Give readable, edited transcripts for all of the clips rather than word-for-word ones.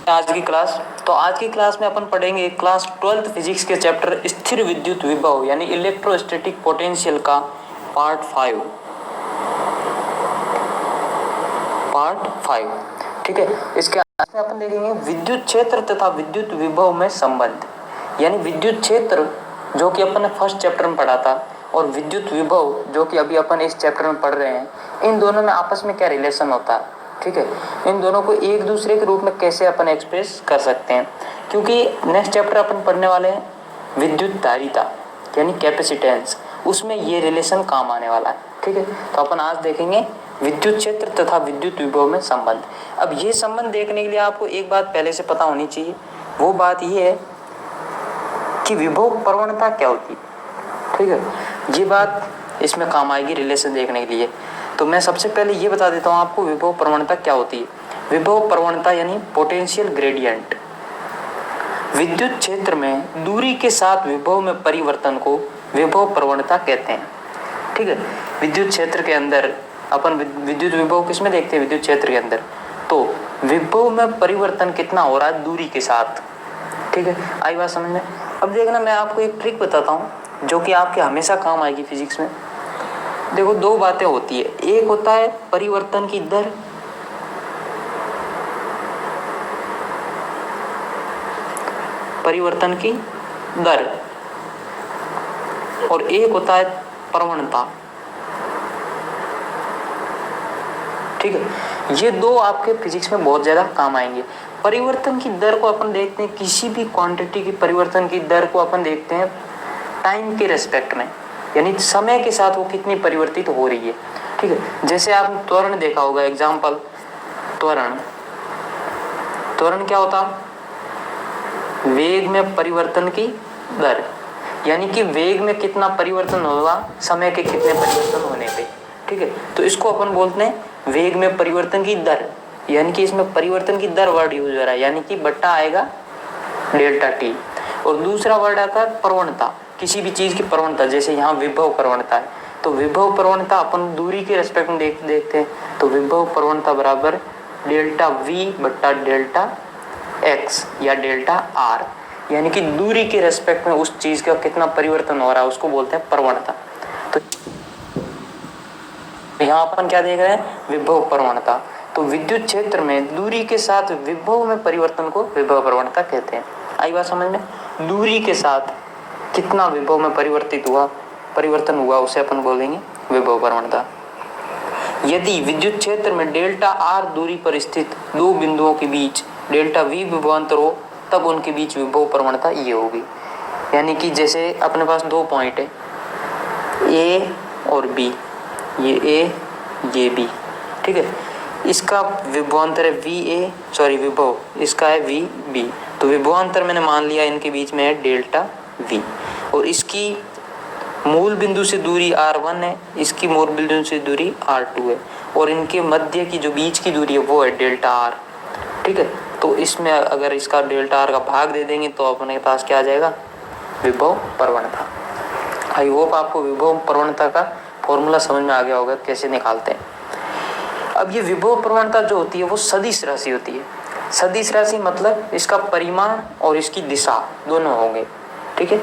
आज की क्लास में अपन पढ़ेंगे क्लास 12th फिजिक्स के चैप्टर स्थिर विद्युत विभव यानी इलेक्ट्रोस्टैटिक पोटेंशियल का पार्ट 5। ठीक है, इसके आज में अपन देखेंगे विद्युत क्षेत्र तथा विद्युत विभव में संबंध, यानी विद्युत क्षेत्र जो कि अपन ने फर्स्ट चैप्टर में पढ़ा था और विद्युत विभव जो कि अभी अपन इस चैप्टर में पढ़ रहे हैं, इन दोनों में आपस में क्या रिलेशन होता है। ठीक है, इन दोनों को एक दूसरे के रूप में कैसे अपन एक्सप्रेस कर सकते हैं, क्योंकि नेक्स्ट चैप्टर अपन पढ़ने वाले हैं विद्युत धारिता यानी कैपेसिटेंस, उसमें ये रिलेशन काम आने वाला है। ठीक है, तो अपन आज देखेंगे विद्युत क्षेत्र तथा विद्युत विभव में संबंध। अब ये संबंध देखने के लिए आपको एक बात पहले से पता होनी चाहिए, वो बात ये है कि विभव प्रवणता क्या होती है। ठीक है, ये बात इसमें काम आएगी रिलेशन देखने के लिए। तो मैं सबसे पहले ये बता देता हूँ आपको विभव प्रवणता क्या होती है। विभव प्रवणता यानी पोटेंशियल ग्रेडियंट। विद्युत क्षेत्र में दूरी के साथ विभव में परिवर्तन को विभव प्रवणता कहते हैं। ठीक है, विद्युत क्षेत्र के अंदर अपन विद्युत विभव किसमें देखते हैं, विद्युत क्षेत्र के अंदर, तो विभव में परिवर्तन कितना हो रहा है दूरी के साथ। ठीक है, आई बात समझ में। अब देखना, मैं आपको एक ट्रिक बताता हूँ जो कि आपके हमेशा काम आएगी फिजिक्स में। देखो, दो बातें होती है, एक होता है परिवर्तन की दर, परिवर्तन की दर, और एक होता है प्रवणता। ठीक है, ये दो आपके फिजिक्स में बहुत ज्यादा काम आएंगे। परिवर्तन की दर को अपन देखते हैं, किसी भी क्वांटिटी की परिवर्तन की दर को अपन देखते हैं टाइम के रेस्पेक्ट में, यानी समय के साथ वो कितनी परिवर्तित हो रही है। ठीक है, जैसे आपने त्वरण देखा होगा, एग्जाम्पल त्वरण। त्वरण क्या होता, वेग में परिवर्तन की दर, यानी कि वेग में कितना परिवर्तन होगा समय के कितने परिवर्तन होने पे। ठीक है, तो इसको अपन बोलते हैं वेग में परिवर्तन की दर, यानी कि इसमें परिवर्तन की दर वर्ड यूज हो रहा है, यानी कि बट्टा आएगा डेल्टा टी। और दूसरा वर्ड आता है प्रवणता, किसी भी चीज की प्रवणता, जैसे यहाँ विभव प्रवणता है, तो विभव प्रवणता अपन दूरी के रेस्पेक्ट में देखते हैं, तो विभव प्रवणता बराबर डेल्टा वी बट्टा डेल्टा एक्स या डेल्टा आर, यानी कि दूरी के रेस्पेक्ट में उस चीज का कितना परिवर्तन हो रहा है उसको बोलते हैं प्रवणता। तो यहाँ अपन क्या देख रहे हैं, विभव प्रवणता। तो विद्युत क्षेत्र में दूरी के साथ विभव में परिवर्तन को विभव प्रवणता कहते हैं। आई बात समझ में, दूरी के साथ कितना विभव में परिवर्तन हुआ उसे अपन बोलेंगे विभव प्रवणता। यदि विद्युत क्षेत्र में डेल्टा आर दूरी पर स्थित दो बिंदुओं के बीच डेल्टा वी विभवांतर हो, तब उनके बीच विभव प्रवणता ये होगी। यानी कि जैसे अपने पास दो पॉइंट है ए और बी, ये ए ये बी। ठीक है, इसका विभवांतर है विभव इसका है वी बी, तो विभवांतर मैंने मान लिया इनके बीच में है डेल्टा वी, और इसकी मूल बिंदु से दूरी r1 है, इसकी मूल बिंदु से दूरी r2 है, और इनके मध्य की जो बीच की दूरी है वो है डेल्टा r। ठीक है, तो इसमें अगर इसका डेल्टा r का भाग दे देंगे तो अपने पास क्या आ जाएगा, विभव प्रवणता। आई होप आपको विभव प्रवणता का फॉर्मूला समझ में आ गया होगा कैसे निकालते हैं। अब ये विभव प्रवणता जो होती है वो सदिश राशि होती है। सदिश राशि मतलब इसका परिमाण और इसकी दिशा दोनों होंगे। ठीक है,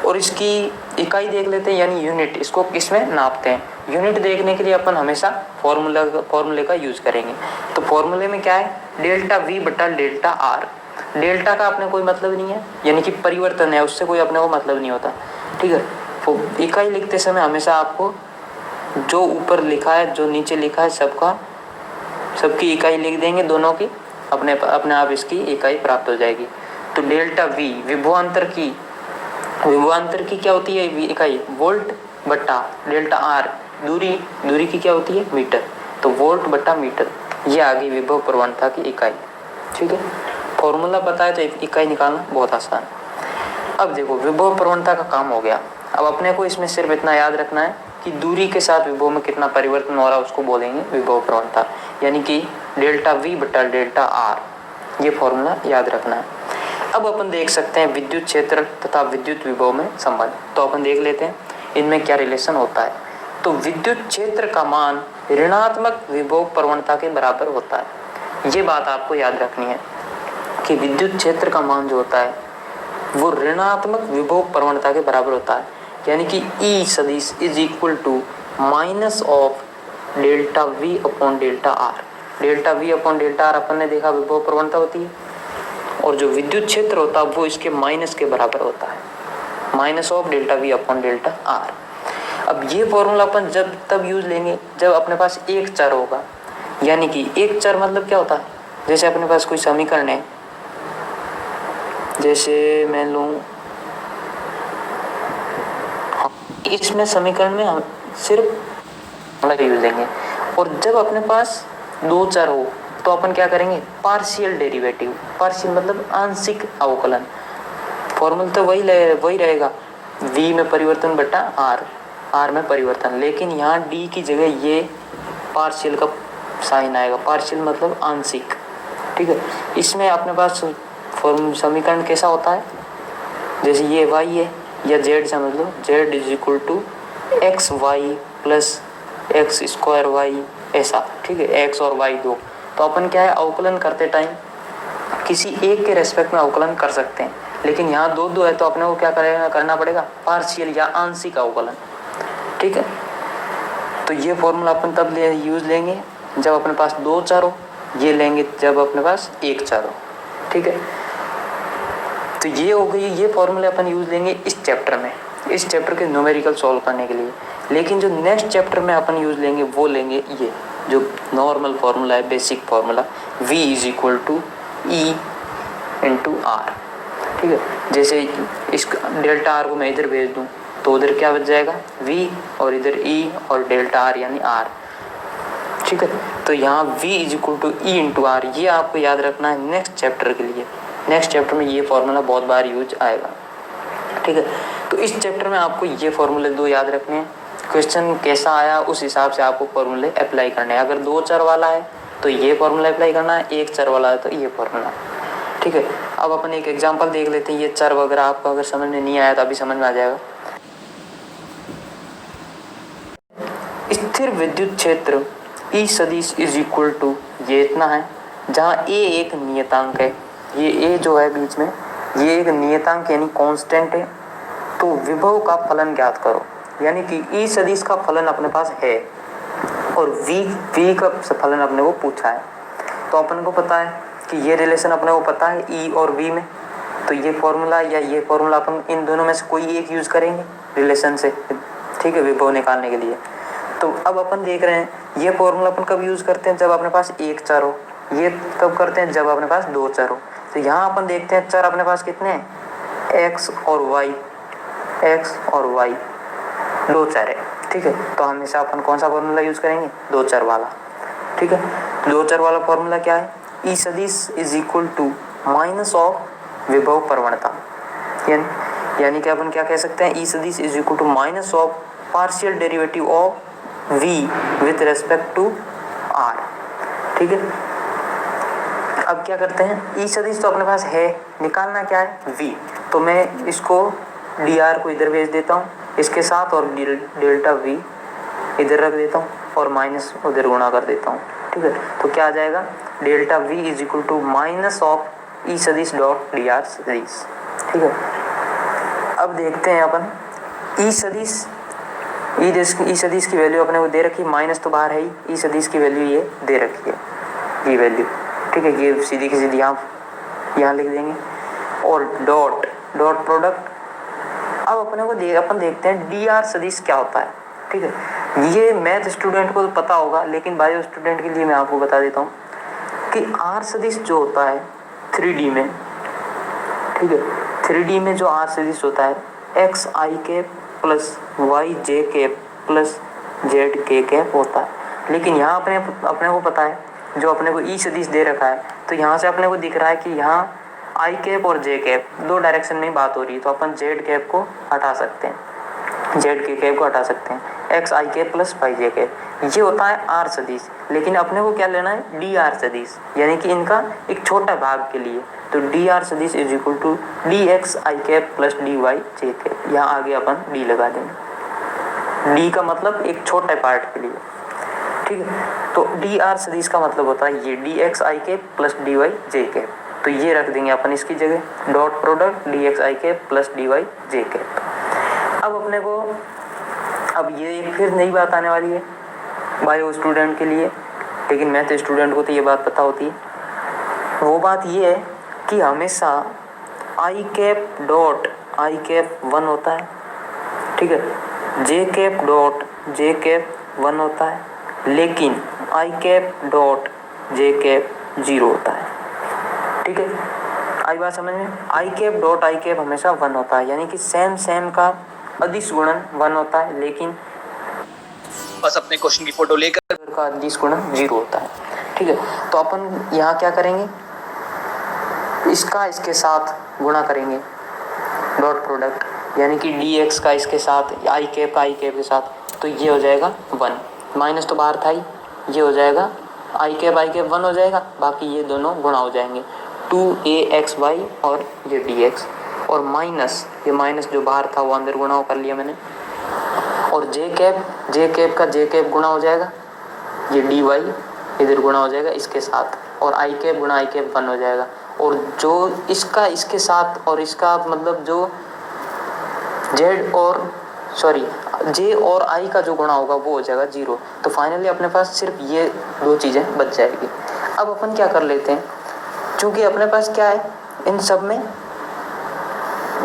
और इसकी इकाई देख लेते हैं, यानी यूनिट, इसको किसमें नापते हैं। यूनिट देखने के लिए अपन हमेशा फॉर्मूले का यूज करेंगे। तो फॉर्मूले में क्या है, डेल्टा वी बटा डेल्टा आर। डेल्टा का अपने कोई मतलब नहीं है, यानी कि परिवर्तन है, उससे कोई अपने को मतलब नहीं होता। ठीक है, तो इकाई लिखते समय हमेशा आपको जो ऊपर लिखा है जो नीचे लिखा है सबकी इकाई लिख देंगे, दोनों की अपने आप इसकी इकाई प्राप्त हो जाएगी। तो डेल्टा वी विभवांतर की क्या होती है इकाई, वोल्ट बट्टा डेल्टा आर दूरी की क्या होती है, मीटर, तो वोल्ट बट्टा मीटर, ये आ गई विभव प्रवणता की इकाई। ठीक है, फॉर्मूला पता है तो इकाई निकालना बहुत आसान। अब देखो विभव प्रवणता का काम हो गया। अब अपने को इसमें सिर्फ इतना याद रखना है कि दूरी के साथ विभव में कितना परिवर्तन हो रहा है उसको बोलेंगे विभव प्रवणता, यानी कि डेल्टा वी बटा डेल्टा आर, ये फॉर्मूला याद रखना है। अब अपन देख सकते हैं विद्युत क्षेत्र तथा विद्युत विभव में संबंध। तो अपन देख लेते हैं इनमें क्या रिलेशन होता है। तो विद्युत क्षेत्र का मान ऋणात्मक विभव प्रवणता के बराबर होता है। ये बात आपको याद रखनी है कि विद्युत क्षेत्र का मान जो होता है वो ऋणात्मक विभव प्रवणता के बराबर होता है, यानी कि E सदिश is equal to minus of delta V upon delta R। Delta V upon delta R अपन ने देखा विभव प्रवणता होती है, और जो विद्युत क्षेत्र होता है वो इसके माइनस के बराबर होता है, minus of delta V upon delta R। अब ये फॉर्मूला अपन जब तब यूज लेंगे जब अपने पास एक चर होगा, यानी कि एक चर मतलब क्या होता है, जैसे अपने पास कोई समीकरण है, जैसे मैं लूं इसमें समीकरण में हम सिर्फ यूज लेंगे, और जब अपने पास दो चर हो तो अपन क्या करेंगे, पार्शियल डेरिवेटिव। पार्शियल मतलब आंशिक अवकलन। फॉर्मूला तो वही रहेगा, v में परिवर्तन बटा r में परिवर्तन, लेकिन यहाँ d की जगह ये पार्शियल का साइन आएगा। पार्शियल मतलब आंशिक, ठीक है। इसमें अपने पास समीकरण कैसा होता है, जैसे ये y है या z समझ लो, z is equal to X Y plus X square Y, ऐसा, ठीक है। x और y दो, तो अपन क्या है, अवकलन करते टाइम किसी एक के रेस्पेक्ट में अवकलन कर सकते हैं, लेकिन यहाँ दो दो है तो अपने को क्या करना पड़ेगा, पार्शियल या आंशिक अवकलन, ठीक है। तो ये फॉर्मूला अपन तब यूज लेंगे जब अपने पास दो चर हो, ये लेंगे जब अपने पास एक चर हो, ठीक है। तो ये हो गई, ये फॉर्मूले अपन यूज लेंगे इस चैप्टर में, इस चैप्टर के न्यूमेरिकल सॉल्व करने के लिए। लेकिन जो नेक्स्ट चैप्टर में अपन यूज लेंगे वो लेंगे ये जो नॉर्मल फार्मूला है, basic formula, v is equal to E into R, ठीक है। जैसे इस डेल्टा आर को मैं इधर भेज दूं तो उधर क्या बच जाएगा, v, और इधर e और डेल्टा आर यानी r, ठीक है। तो यहाँ v is equal to E into R, ये आपको याद रखना है नेक्स्ट चैप्टर के लिए। नेक्स्ट चैप्टर में ये फॉर्मूला बहुत बार यूज आएगा, ठीक है। तो इस चैप्टर में आपको ये फॉर्मूले दो याद रखने हैं, क्वेश्चन कैसा आया उस हिसाब से आपको फॉर्मूले अप्लाई करने हैं। अगर दो चर वाला है तो ये फॉर्मूला अप्लाई करना है, एक चर वाला है तो ये फॉर्मूला, ठीक है। अब अपन एक एग्जांपल देख लेते हैं, ये चर वगैरह आपको अगर समझ में नहीं आया तो अभी समझ में आ जाएगा। स्थिर विद्युत क्षेत्र E सदिश इज इक्वल टू, ये इतना है, जहाँ A एक नियतांक है, ये A जो है बीच में ये एक नियतांक यानी कांस्टेंट है, तो विभव का फलन ज्ञात करो, यानी कि E सदिश का फलन अपने पास है और V का फलन अपने को पूछा है। तो अपन को पता है कि ये रिलेशन अपने को पता है E और V में, तो ये फॉर्मूला या ये फॉर्मूला अपन इन दोनों में से कोई एक यूज करेंगे रिलेशन से, ठीक है, विभव निकालने के लिए। तो अब अपन देख रहे हैं ये फॉर्मूला अपन कब यूज करते हैं, जब अपने पास एक चर हो, ये कब करते हैं, जब अपने पास दो चर हो। तो यहाँ अपन देखते हैं चर अपने पास कितने हैं, x और y, दो चर है, ठीक है। तो हमेशा अपन कौन सा फॉर्मूला यूज करेंगे, दो चर वाला, ठीक है। दो चर वाला फॉर्मूला क्या है, E सदिश is equal to minus of विभव प्रवणता, यानी कि अपन क्या कह सकते हैं, E सदिश is equal to minus of partial derivative of v with respect to r, ठीक है। अब क्या करते हैं, E सदिश तो अपने पास है, निकालना क्या है, v, तो मैं इसको dr को इधर भेज देता हूँ इसके साथ, और डेल्टा v इधर रख देता हूँ और माइनस उधर गुणा कर देता हूँ, ठीक है। तो क्या आ जाएगा, delta v is equal to minus of E सदिश डॉट dr सदिश, ठीक है। अब देखते हैं अपन E सदिश, ई सदिश की वैल्यू अपने को दे रखी, माइनस तो बाहर है ही, ई सदिश की वैल्यू ये दे रखी है, ये वैल्यू, ठीक है। ये सीधी की सीधी यहाँ लिख देंगे, और डॉट प्रोडक्ट। अब अपने को अपन देखते हैं डी आर सदिश क्या होता है, ठीक है। ये मैथ स्टूडेंट को तो पता होगा, लेकिन बायो स्टूडेंट के लिए मैं आपको बता देता हूँ कि आर सदिश जो होता है 3D में, ठीक है, 3D में जो आर सदिश होता है x i cap plus Y j cap plus Z के कैप होता है। लेकिन यहाँ अपने को पता है, जो अपने को ई सदिश दे रखा है, तो यहाँ से अपने को दिख रहा है कि यहाँ आई कैप और जे कैप दो डायरेक्शन में बात हो रही है, तो अपन जेड कैप को हटा सकते हैं, जेड के कैप को हटा सकते हैं, x i cap plus Y j cap, ये होता है आर सदिश। लेकिन अपने को क्या लेना है, डी आर सदिश, यानी कि इनका एक छोटा भाग के लिए, तो डी आर सदिश is equal to d x i cap plus d y j cap, यहाँ आगे अपन डी लगा देंगे, डी का मतलब एक छोटे पार्ट के लिए, ठीक है। तो डी आर सदिश का मतलब होता है ये D x i cap plus d y j cap, तो ये रख देंगे अपन इसकी जगह dot product D x i cap plus d y j cap. अब अपने को अब ये फिर नई बात आने वाली है बायो स्टूडेंट के लिए, लेकिन मैथ स्टूडेंट को तो ये बात पता होती है। वो बात ये है कि हमेशा आई कैप डॉट आई कैप 1 होता है, ठीक है, जे कैप डॉट जे कैप 1 होता है, लेकिन आई कैप डॉट जे कैप 0 होता है, ठीक है। आई बात समझ में? आई कैप डॉट आई कैप हमेशा 1 होता है, यानी कि सेम का अदिश गुणन 1 होता है, लेकिन बस अपने क्वेश्चन की फोटो लेकर का अदिश गुणन 0 होता है, ठीक है। तो अपन यहाँ क्या करेंगे, इसका इसके साथ गुणा करेंगे डॉट प्रोडक्ट, यानी कि डी एक्स का इसके साथ आई कैप का आई कैप के साथ, तो ये हो जाएगा 1, माइनस तो बाहर था ही, ये हो जाएगा आई कैप 1 हो जाएगा, बाकी ये दोनों गुणा हो जाएंगे 2axy और ये dx, और माइनस ये माइनस जो बाहर था वो अंदर गुणा कर लिया मैंने, और जे कैप का जे कैप गुणा हो जाएगा, ये dy इधर गुणा हो जाएगा इसके साथ, और आई कैप गुणा आई कैप 1 हो जाएगा, और जो इसका इसके साथ और इसका मतलब जो z और सॉरी जे और आई का जो गुणा होगा वो हो जाएगा 0। तो फाइनली अपने पास सिर्फ ये दो चीज़ें बच जाएगी। अब अपन क्या कर लेते हैं, क्योंकि अपने पास क्या है इन सब में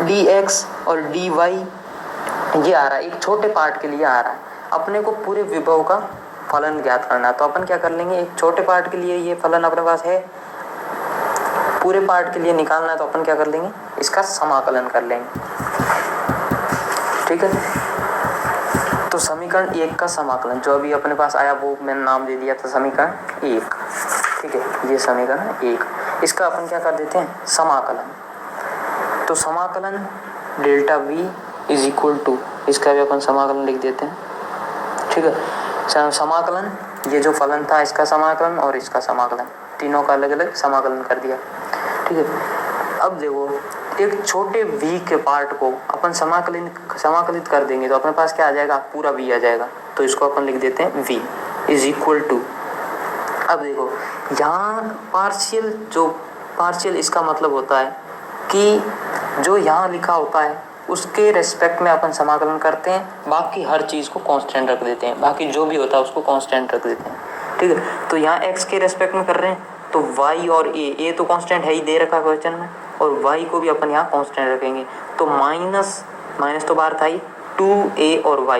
dx और dy ये आ रहा है, एक छोटे पार्ट के लिए आ रहा है, अपने को पूरे विभव का फलन ज्ञात करना है। तो अपन क्या कर लेंगे, एक छोटे पार्ट के लिए ये फलन अपने पास है, पूरे पार्ट के लिए निकालना है, तो अपन क्या कर लेंगे, इसका समाकलन कर लेंगे, ठीक है। तो समीकरण 1 का समाकलन जो अभी अपने पास आया वो मैंने नाम दे दिया था समीकरण 1, ठीक है, ये समीकरण 1, इसका अपन क्या कर देते हैं समाकलन। तो समाकलन delta v is equal to, इसका भी अपन समाकलन लिख देते हैं, ठीक है। समाकलन ये जो फलन था इसका समाकलन और इसका समाकलन, तीनों का अलग अलग समाकलन कर दिया, ठीक है। अब देखो एक छोटे v के पार्ट को अपन समाकलित कर देंगे तो अपने पास क्या आ जाएगा, पूरा v आ जाएगा, तो इसको अपन लिख देते हैं v इज इक्वल टू। अब देखो यहाँ पार्शियल इसका मतलब होता है कि जो यहाँ लिखा होता है उसके रेस्पेक्ट में अपन समाकलन करते हैं, बाकी हर चीज़ को कांस्टेंट रख देते हैं, बाकी जो भी होता है उसको कांस्टेंट रख देते हैं, ठीक है। तो यहाँ x के रेस्पेक्ट में कर रहे हैं तो y और a तो कांस्टेंट है ही, दे रखा है क्वेश्चन में, और y को भी अपन यहाँ कांस्टेंट रखेंगे, तो माइनस तो बाहर था ही 2a और y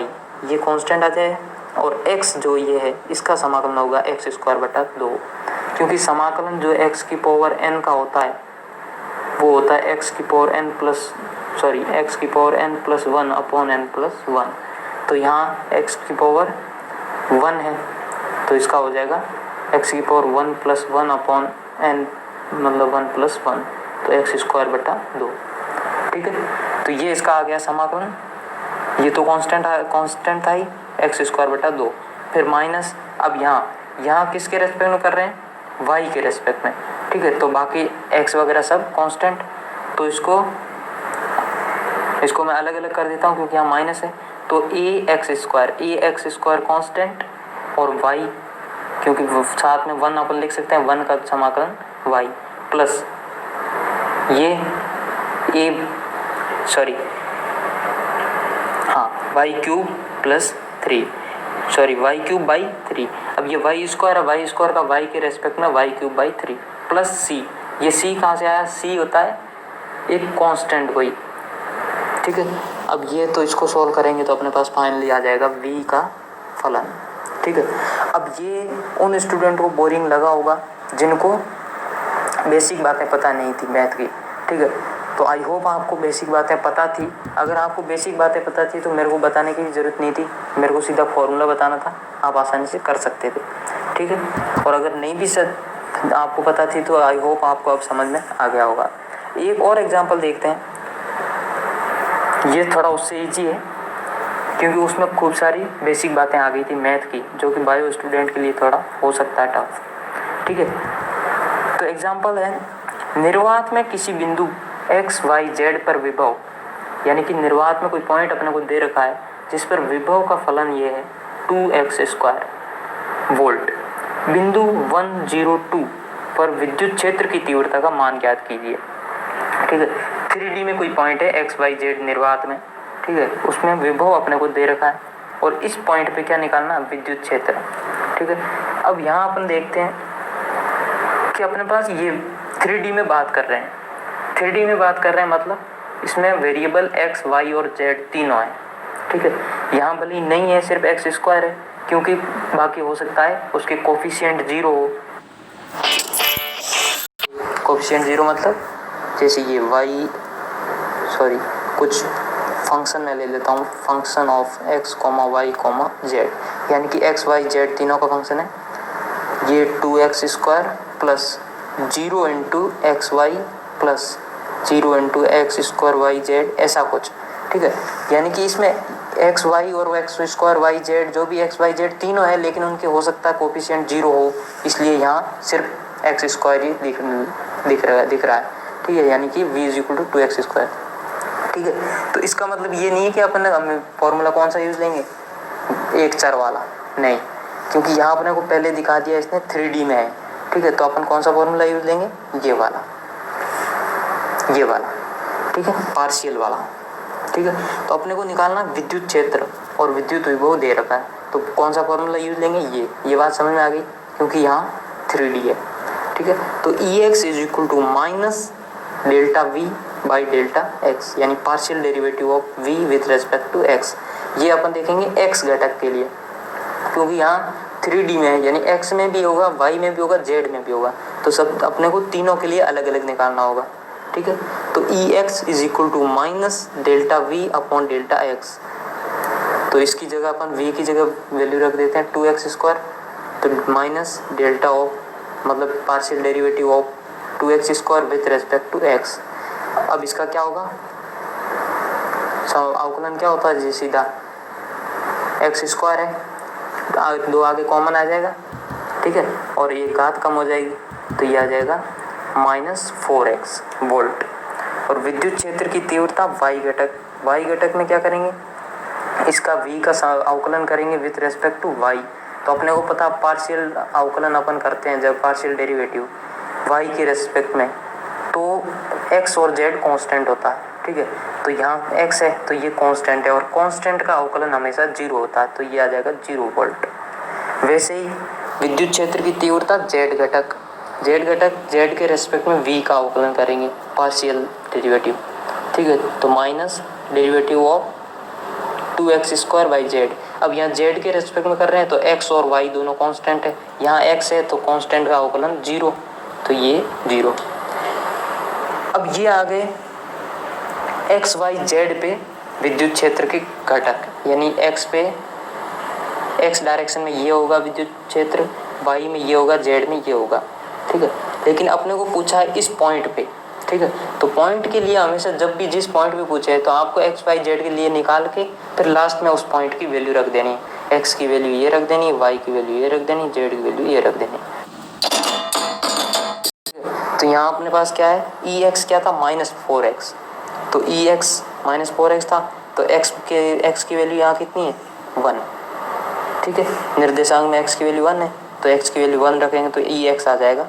ये कांस्टेंट आ जाए, और x जो ये है इसका समाकलन होगा x²/2, क्योंकि समाकलन जो x की पावर n का होता है वो होता है x की power n plus 1 upon n plus 1, तो यहाँ x की पावर 1 है तो इसका हो जाएगा x की पावर 1 प्लस 1 अपॉन n मतलब 1 प्लस 1, तो x²/2, ठीक है। तो ये इसका आ गया समाकलन, ये तो कांस्टेंट था ही x²/2, फिर माइनस, अब यहाँ किसके रेस्पेक्ट में कर रहे हैं, y के रेस्पेक्ट में, ठीक है। तो बाकी x वगैरह सब कांस्टेंट, तो इसको मैं अलग अलग कर देता हूँ क्योंकि यहाँ माइनस है, तो ax² कांस्टेंट और y क्योंकि साथ में 1 अपन लिख सकते हैं, 1 का समाकलन y प्लस ये y³ प्लस 3 y³ अब ये y² का y के रेस्पेक्ट में y³ प्लस c, ये c कहाँ से आया, c होता है एक कांस्टेंट कोई, ठीक है। अब ये तो इसको सॉल्व करेंगे तो अपने पास फाइनली आ जाएगा v का फलन, ठीक है। अब ये उन स्टूडेंट को बोरिंग लगा होगा जिनको बेसिक बातें पता नहीं थी मैथ की, ठीक है। तो आई होप आपको बेसिक बातें पता थी। अगर आपको बेसिक बातें पता थी तो मेरे को बताने की ज़रूरत नहीं थी, मेरे को सीधा फॉर्मूला बताना था, आप आसानी से कर सकते थे, ठीक है। और अगर नहीं भी आपको पता थी तो आई होप आपको अब समझ में आ गया होगा। एक और एग्जांपल देखते हैं, ये थोड़ा उससे ईजी है क्योंकि उसमें खूब सारी बेसिक बातें आ गई थी मैथ की, जो कि बायो स्टूडेंट के लिए थोड़ा हो सकता है टफ, ठीक है। तो एग्जांपल है, निर्वात में किसी बिंदु x, y, z पर विभव, यानी कि निर्वात में कोई पॉइंट अपने को दे रखा है जिस पर विभव का फलन ये है 2x² वोल्ट। बिंदु 1, 0, 2 पर विद्युत क्षेत्र की तीव्रता का मान ज्ञात कीजिए। ठीक है, 3D में कोई पॉइंट है एक्स वाई जेड निर्वात में, ठीक है, उसमें विभव अपने को दे रखा है और इस पॉइंट पे क्या निकालना, विद्युत क्षेत्र। ठीक है, अब यहाँ अपन देखते हैं कि अपने पास ये 3D में बात कर रहे हैं, 3D में बात कर रहे हैं मतलब इसमें वेरिएबल एक्स वाई और जेड तीनों है। ठीक है, यहाँ भले ही नहीं है, सिर्फ एक्स स्क्वायर है, क्योंकि बाकी हो सकता है उसके कोफिशिएंट 0 हो। कोफिशिएंट 0 मतलब जैसे ये कुछ फंक्शन मैं ले लेता हूँ, function of x comma y comma z, यानी कि एक्स वाई जेड तीनों का फंक्शन है। ये 2x square plus 0 into x Y plus 0 into x square y z, ऐसा कुछ। ठीक है, यानी कि इसमें एक्स वाई और एक्स स्क्वायर वाई जेड, जो भी एक्स वाई जेड तीनों है, लेकिन उनके हो सकता है कोफिशिएंट 0 हो, इसलिए यहाँ सिर्फ एक्स स्क्वायर ही दिख रहा है। ठीक है, यानी कि v is equal to 2x square. ठीक है, तो इसका मतलब ये नहीं है कि अपन फॉर्मूला कौन सा यूज़ लेंगे, एक चर वाला, नहीं, क्योंकि यहाँ अपने को पहले दिखा दिया इसने 3D में है। ठीक है, तो अपन कौन सा फॉर्मूला यूज़ लेंगे, ये वाला, ठीक है, पार्शियल वाला। ठीक है, तो अपने को निकालना विद्युत क्षेत्र और विद्युत विभव दे रखा है, तो कौन सा फॉर्मूला यूज़ लेंगे, ये बात समझ में आ गई, क्योंकि यहाँ 3D है। ठीक है, तो Ex is equal to minus delta V by delta x, यानी partial derivative of V with respect to x। ये अपन देखेंगे x घटक के लिए, क्योंकि यहाँ 3D में है, यानी x में भी होगा, y में भी होगा, z में भी होगा, तो सब अपने को तीनों के लिए अलग अलग निकालना होगा। ठीक है, तो Ex is equal to minus delta V upon delta x, तो इसकी जगह अपन v की जगह वैल्यू रख देते हैं 2x स्क्वायर, तो माइनस डेल्टा ऑफ मतलब partial derivative of 2x square with respect to x। अब इसका क्या होगा, अवकलन क्या होता है जी, सीधा x स्क्वायर है, 2 आगे कॉमन आ जाएगा। ठीक है, और ये घात कम हो जाएगी, तो ये आ जाएगा माइनस 4x वोल्ट। और विद्युत क्षेत्र की तीव्रता y घटक में क्या करेंगे, इसका v का अवकलन करेंगे विथ रेस्पेक्ट टू y। तो अपने को पता पार्शियल अवकलन अपन करते हैं जब पार्शियल डेरिवेटिव y के रेस्पेक्ट में, तो x और z कांस्टेंट होता है। ठीक है, तो यहाँ x है तो ये कांस्टेंट है, और कांस्टेंट का अवकलन हमेशा 0 होता है, तो ये आ जाएगा 0 वोल्ट। वैसे ही विद्युत क्षेत्र की तीव्रता z घटक z के रेस्पेक्ट में v का अवकलन करेंगे, पार्शियल डेरिवेटिव। ठीक है, तो minus derivative of 2x square by Z. अब यहाँ z के रेस्पेक्ट में कर रहे हैं, तो x और y दोनों कांस्टेंट है, यहाँ x है तो कांस्टेंट का अवकलन 0, तो ये 0। अब ये आ गए x y z पे विद्युत क्षेत्र के घटक, यानी x पे x डायरेक्शन में ये होगा विद्युत क्षेत्र, y में ये होगा, z में ये होगा। ठीक है, लेकिन अपने को पूछा है इस पॉइंट पे। ठीक है, तो पॉइंट के लिए हमेशा जब भी जिस पॉइंट पे पूछे है, तो आपको x y z के लिए निकाल के फिर लास्ट में उस पॉइंट की वैल्यू रख देनी, x की वैल्यू ये रख देनी, y की वैल्यू ये रख देनी, z की वैल्यू ये रख देनी। तो यहाँ अपने पास क्या है, Ex क्या था, माइनस 4x, तो Ex माइनस 4x था, तो x की वैल्यू यहाँ कितनी है, 1। ठीक है, निर्देशांक में x की वैल्यू 1 है, तो x की वैल्यू 1 रखेंगे, तो Ex आ जाएगा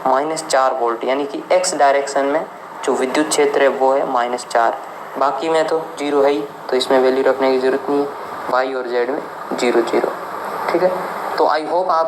माइनस 4 वोल्ट, यानी कि x डायरेक्शन में जो विद्युत क्षेत्र है वो है माइनस 4, बाकी में तो 0 है ही, तो इसमें वैल्यू रखने की ज़रूरत नहीं है, y और z में 0 0। ठीक है, तो आई होप आप